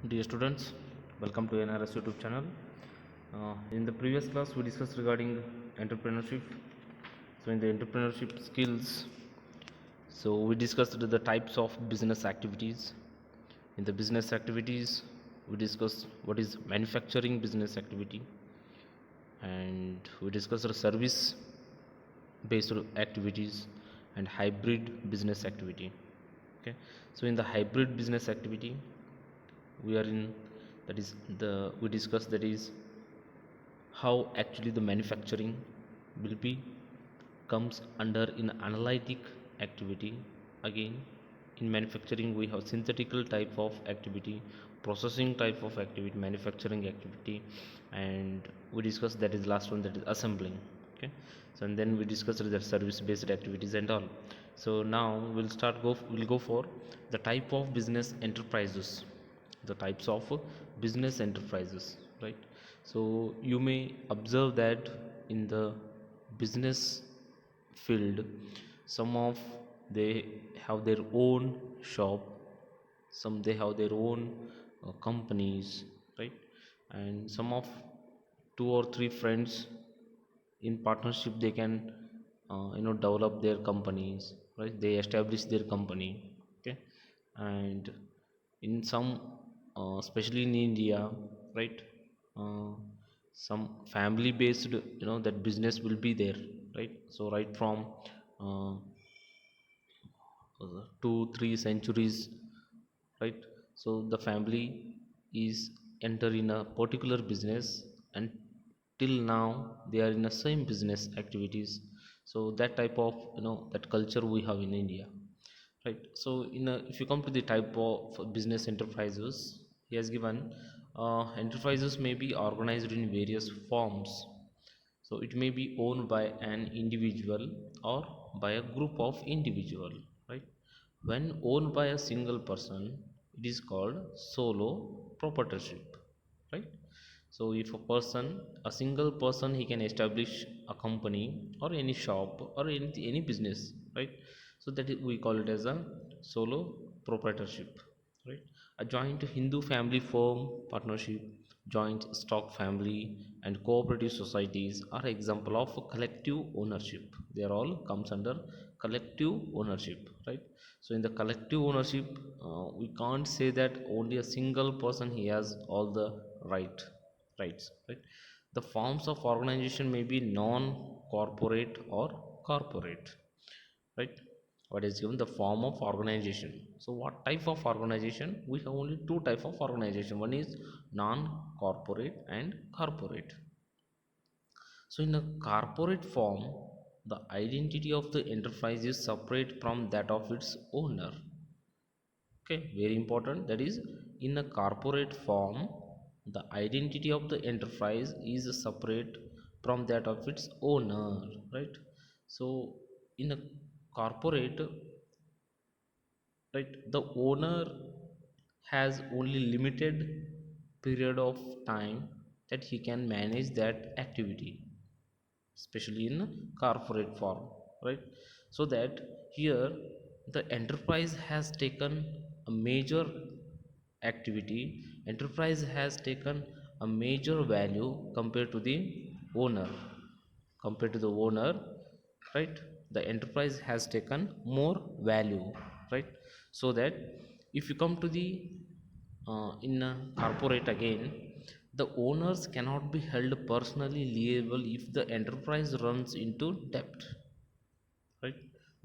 Dear students, welcome to NRS YouTube channel. In the previous class, we discussed regarding entrepreneurship. So, in the entrepreneurship skills, we discussed the types of business activities. In the business activities, we discussed what is manufacturing business activity, and we discussed the service based activities and hybrid business activity. Okay, so in the hybrid business activity, we are in that is the we discussed that is how actually the manufacturing will be comes under in analytic activity. Again, in manufacturing we have synthetical type of activity, processing type of activity, manufacturing activity, and we discussed that is last one, that is assembling. Okay, so and then we discussed the service based activities and all. So now we'll go for the type of business enterprises, the types of business enterprises, right? So you may observe that in the business field, some of they have their own shop, some they have their own companies, right? And some of two or three friends in partnership they can develop their companies, right? They establish their company. Okay, and in some especially in India, right, uh, some family based, that business will be there, right? So right from uh, 2 3 centuries, right? So the family is enter in a particular business, and till now they are in the same business activities. So that type of, that culture we have in India, right? So if you come to the type of business enterprises, he has given enterprises may be organized in various forms. So it may be owned by an individual or by a group of individual, right? When owned by a single person, it is called solo proprietorship, right? So if a single person, he can establish a company or any shop or any business, right? So we call it as a solo proprietorship, right? A joint Hindu family firm partnership, joint stock family, and cooperative societies are example of collective ownership. They are all comes under collective ownership, right? So in the collective ownership, we can't say that only a single person he has all the rights, right? The forms of organization may be non corporate or corporate, right? What is given the form of organization? So what type of organization? We have only two type of organization. One is non corporate and corporate. So in a corporate form, the identity of the enterprise is separate from that of its owner. Okay, very important. That is, in a corporate form, the identity of the enterprise is separate from that of its owner, right? So in a corporate, right, the owner has only limited period of time that he can manage that activity, especially in corporate form, right? So that here the enterprise has taken a major activity, enterprise has taken a major value compared to the owner, compared to the owner, right? The enterprise has taken more value, right? So that if you come to the in a corporate again, the owners cannot be held personally liable if the enterprise runs into debt, right?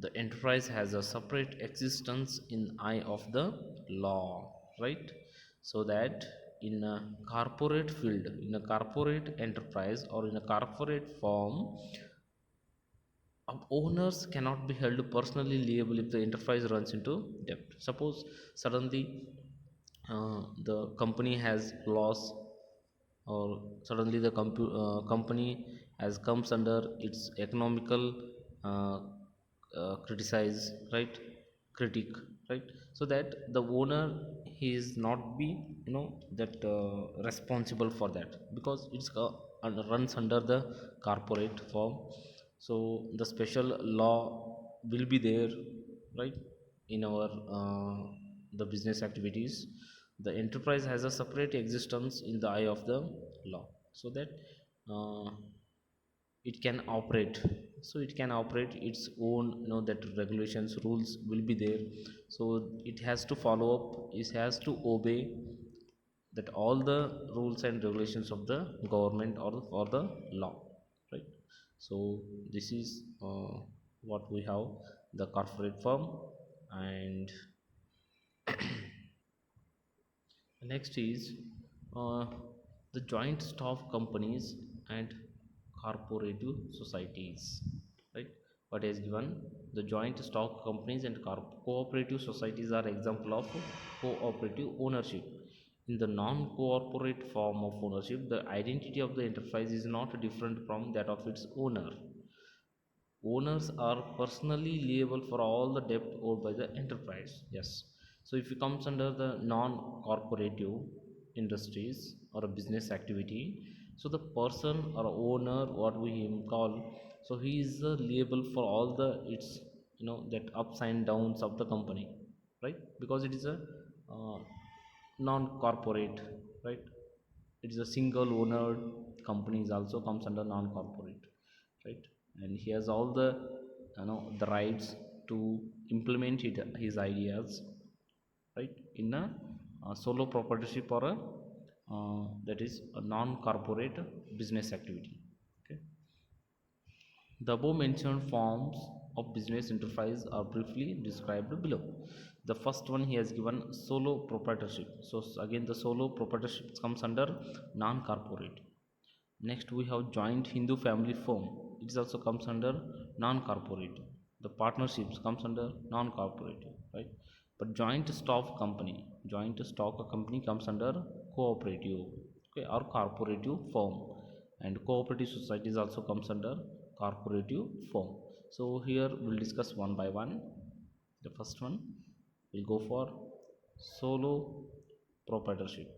The enterprise has a separate existence in eye of the law, right? So that in a corporate field, in a corporate enterprise or in a corporate form, owners cannot be held personally liable if the enterprise runs into debt. Suppose suddenly the company has loss, or suddenly the company has comes under its economical uh, criticize, right? Critic, right? So that the owner, he is not be, that responsible for that, because it's runs under the corporate form. So the special law will be there, right, in our the business activities. The enterprise has a separate existence in the eye of the law, so that uh, it can operate. So it can operate its own, that regulations, rules will be there. So it has to follow up, it has to obey that all the rules and regulations of the government or the law, right? So this is what we have, the corporate firm. And next is uh, the joint stock companies and cooperative societies, right? What is given, the joint stock companies and cooperative societies are example of cooperative ownership. In the non-corporate form of ownership, the identity of the enterprise is not different from that of its owner. Owners are personally liable for all the debt owed by the enterprise. Yes. So if it comes under the non-corporative industries or a business activity, so the person or owner, what we him call, so he is liable for all the its, that ups and downs of the company, right? Because it is a uh, non-corporate, right? It is a single owner company, is also comes under non-corporate, right? And he has all the, the rights to implement his ideas, right, in a solo proprietorship or a that is a non-corporate business activity. Okay. The above mentioned forms of business enterprise are briefly described below. The first one he has given solo proprietorship. So again the solo proprietorship comes under non-corporate. Next we have joint Hindu family firm. It also comes under non-corporate. The partnerships comes under non-corporate, right? But joint stock company comes under cooperative, okay, or corporative firm, and cooperative societies also comes under corporative firm. So here we'll discuss one by one. The first one will go for solo proprietorship.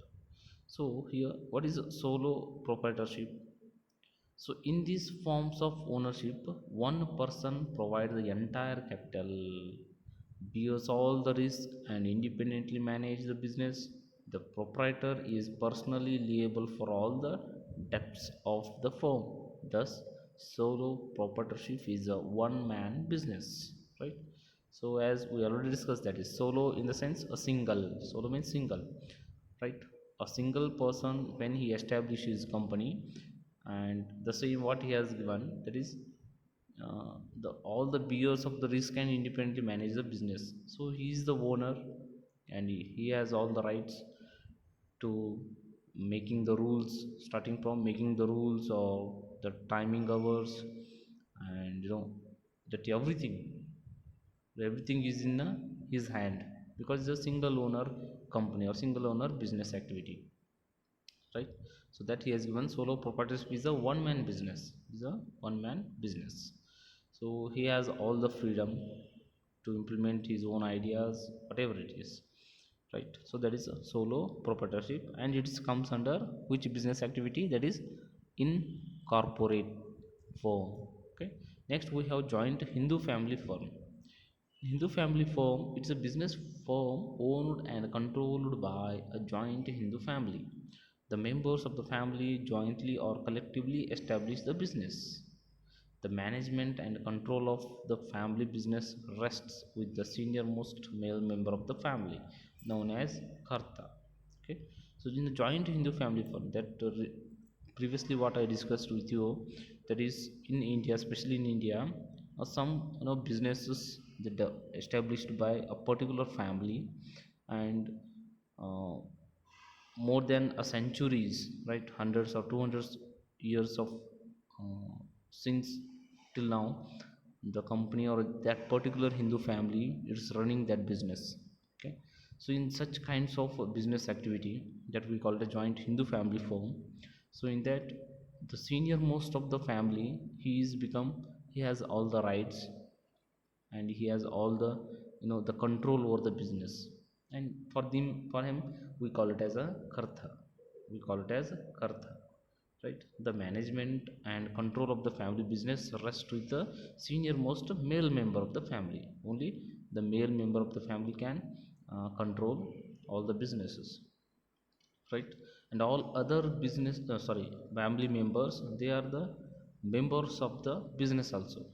So here, what is solo proprietorship? So in these forms of ownership, one person provides the entire capital, bears all the risk, and independently manage the business. The proprietor is personally liable for all the debts of the firm. Thus, solo proprietorship is a one-man business, right? So as we already discussed, that is solo in the sense a single. Solo means single, right? A single person when he establishes company, and the same what he has given, that is the all the bears of the risk and independently manage the business. So he is the owner, and he has all the rights to making the rules, starting from making the rules or the timing hours, and that everything is in his hand, because it's a single owner company or single owner business activity, right? So that he has given solo proprietorship is a one man business, is a one man business. So he has all the freedom to implement his own ideas, whatever it is, right? So that is a solo proprietorship, and it comes under which business activity, that is in corporate form. Okay. Next we have joint Hindu family firm. Hindu family firm, it's a business firm owned and controlled by a joint Hindu family. The members of the family jointly or collectively establish the business. The management and control of the family business rests with the senior most male member of the family, known as Karta. Okay, so in the joint Hindu family firm, that previously what I discussed with you, that is in India, especially in India, some businesses that are established by a particular family, and uh, more than a centuries, right, hundreds or 200 years of since till now, the company or that particular Hindu family is running that business. Okay. So in such kinds of business activity, that we call the joint Hindu family firm. So in that, the senior most of the family, he has all the rights, and he has all the, the control over the business. And for him we call it as a kartha, we call it as kartha, right? The management and control of the family business rests with the senior most male member of the family. Only the male member of the family can control all the businesses, right? And all other business family members, they are the members of the business also,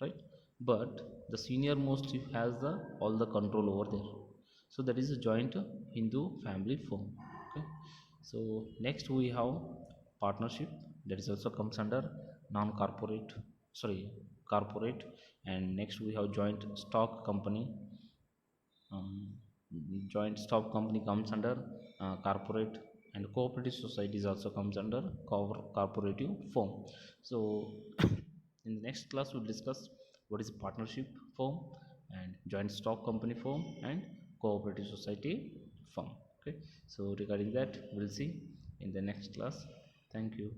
right? But the senior most chief has the all the control over there. So that is a joint Hindu family firm. Okay, so next we have partnership, that is also comes under non corporate, sorry, corporate. And next we have joint stock company. um, Joint stock company comes under corporate, and cooperative societies also comes under corporative form. So in the next class we'll discuss what is partnership form, and joint stock company form, and cooperative society form. Okay, so regarding that we'll see in the next class. Thank you.